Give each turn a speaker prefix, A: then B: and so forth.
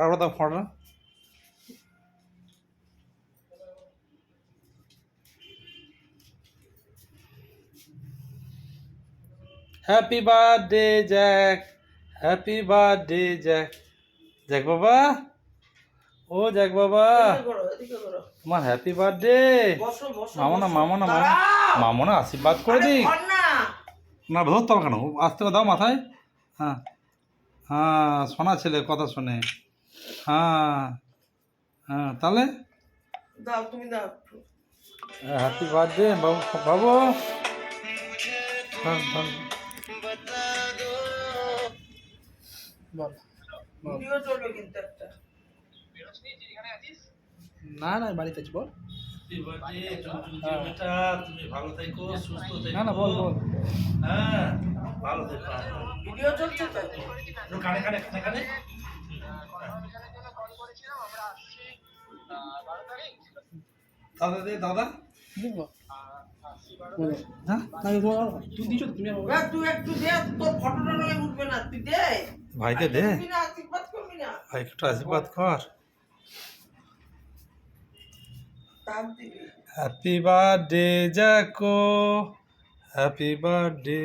A: আরো দাও ফোনটা। Happy birthday Jack, happy birthday Jack. Jack বাবা, ও জ্যাক বাবা, তোমার হ্যাপি বার্থডে। মামনা মামনা মামনা আশীর্বাদ করে দিই। না ধরতে হবে কেন, আসতে দাও মাথায়। হ্যাঁ হ্যাঁ, শোনা ছেলে কথা শোনে। হ্যাঁ হ্যাঁ, তাহলে
B: দাও, তুমি দাও।
A: হ্যাপি বার্থডে বাবু। বাবু হ্যাঁ, হ্যাঁ।
C: বল বল।
B: ভিডিও চলবে কিন্তু একটা।
C: না না বাড়িতে আছি, বল।
A: বেটা তুমি ভালো থেকো, সুস্থ থেকো।
C: না না বল বল।
A: হ্যাঁ, ভালো থেকো।
B: ভিডিও চলছে তো।
A: একটু কানে কানে কানে কানে। দাদা দে দাদা।
C: দেখবো হ্যাঁ তাই তুই দিছো তুমি
B: তুই একটু দে, তোর ফটোটা নয় উঠবে না, তুই দে।
A: ভাইকে দে,
B: তুই না আশীর্বাদ করবি না।
A: ভাই একটু আশীর্বাদ কর।
B: তার দিবি।
A: Happy birthday Jacko, happy birthday.